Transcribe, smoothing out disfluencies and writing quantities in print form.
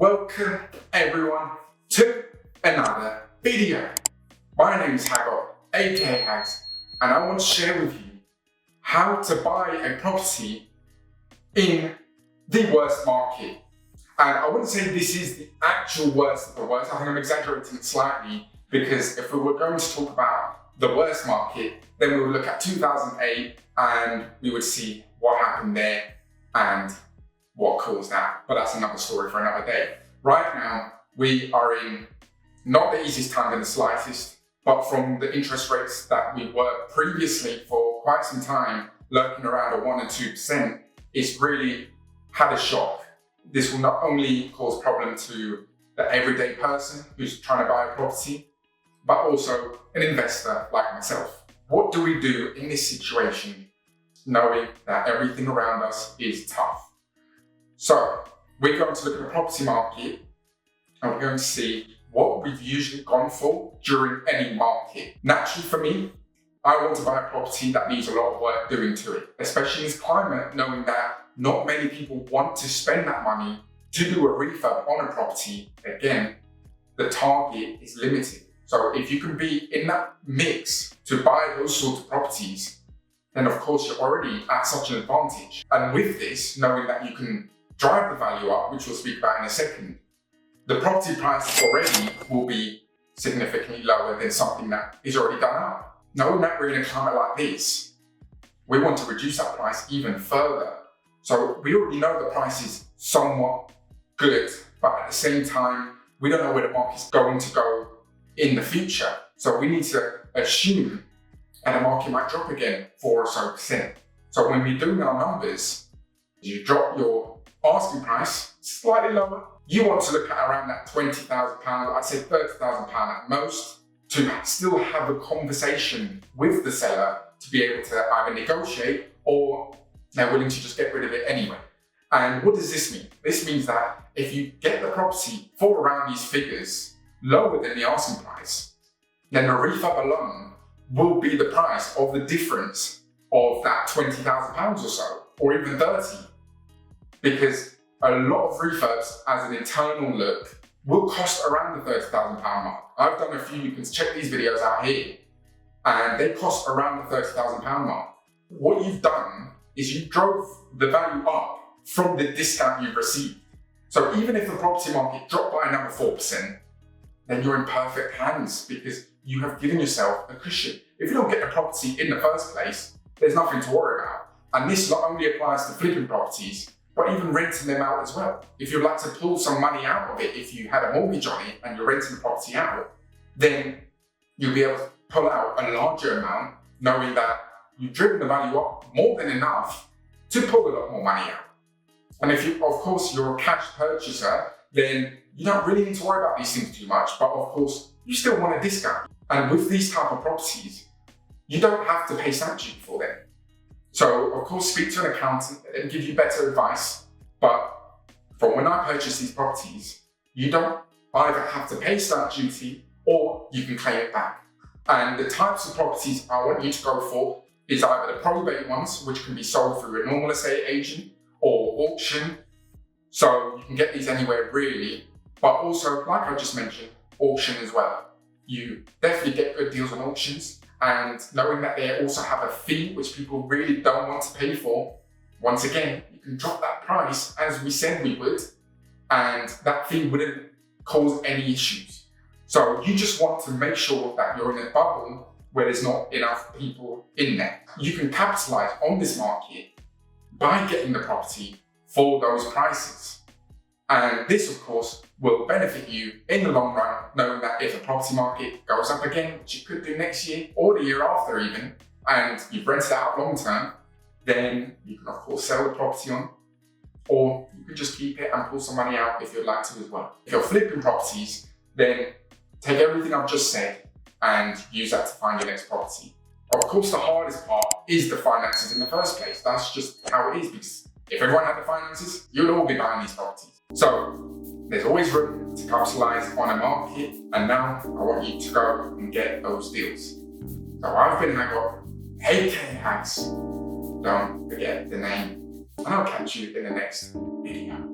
Welcome everyone to another video. My name is Haggot, aka Hags, and I want to share with you how to buy a property in the worst market. And I wouldn't say this is the actual worst of the worst. I think I'm exaggerating it slightly, because if we were going to talk about the worst market, then we would look at 2008 and we would see what happened there and what caused that. But that's another story for another day. Right now, we are in not the easiest time in the slightest, but from the interest rates that we were previously for quite some time, lurking around a 1 or 2%, it's really had a shock. This will not only cause problem to the everyday person who's trying to buy a property, but also an investor like myself. What do we do in this situation, knowing that everything around us is tough? So we're going to look at the property market and we're going to see what we've usually gone for during any market. Naturally for me, I want to buy a property that needs a lot of work doing to it, especially in this climate, knowing that not many people want to spend that money to do a refurb on a property. Again, the target is limited. So if you can be in that mix to buy those sorts of properties, then of course you're already at such an advantage. And with this, knowing that you can drive the value up, which we'll speak about in a second, the property price already will be significantly lower than something that is already done up. Knowing that we're in a climate like this, we want to reduce that price even further. So we already know the price is somewhat good, but at the same time, we don't know where the market's going to go in the future. So we need to assume that the market might drop again 4 or so %. So when we're doing our numbers, you drop your asking price slightly lower. You want to look at around that £20,000, I'd say £30,000 at most, to still have a conversation with the seller to be able to either negotiate or they're willing to just get rid of it anyway. And what does this mean? This means that if you get the property for around these figures, lower than the asking price, then the refurb alone will be the price of the difference of that £20,000 or so, or even 30. Because a lot of refurbs as an internal look will cost around the £30,000 mark. I've done a few, you can check these videos out here, and they cost around the £30,000 mark. What you've done is you drove the value up from the discount you've received. So even if the property market dropped by another 4%, then you're in perfect hands because you have given yourself a cushion. If you don't get the property in the first place, there's nothing to worry about. And this not only applies to flipping properties, but even renting them out as well. If you'd like to pull some money out of it, if you had a mortgage on it and you're renting the property out, then you'll be able to pull out a larger amount, knowing that you've driven the value up more than enough to pull a lot more money out. And if you, of course, you're a cash purchaser, then you don't really need to worry about these things too much, but of course, you still want a discount. And with these type of properties, you don't have to pay stamp duty for them. So, of course, speak to an accountant and give you better advice. But from when I purchase these properties, you don't either have to pay stamp duty or you can claim it back. And the types of properties I want you to go for is either the probate ones, which can be sold through a normal estate agent or auction. So you can get these anywhere really, but also, like I just mentioned, auction as well. You definitely get good deals on auctions. And knowing that they also have a fee, which people really don't want to pay for, once again, you can drop that price as we said we would, and that fee wouldn't cause any issues. So you just want to make sure that you're in a bubble where there's not enough people in there. You can capitalize on this market by getting the property for those prices. And this, of course, will benefit you in the long run, knowing that if the property market goes up again, which it could do next year or the year after even, and you've rented it out long term, then you can of course sell the property on, or you can just keep it and pull some money out if you'd like to as well. If you're flipping properties, then take everything I've just said and use that to find your next property. Of course, the hardest part is the finances in the first place. That's just how it is, because if everyone had the finances, you'd all be buying these properties. So there's always room to capitalize on a market, and now I want you to go and get those deals. So I've been Haggot, aka Hags. Don't forget the name, and I'll catch you in the next video.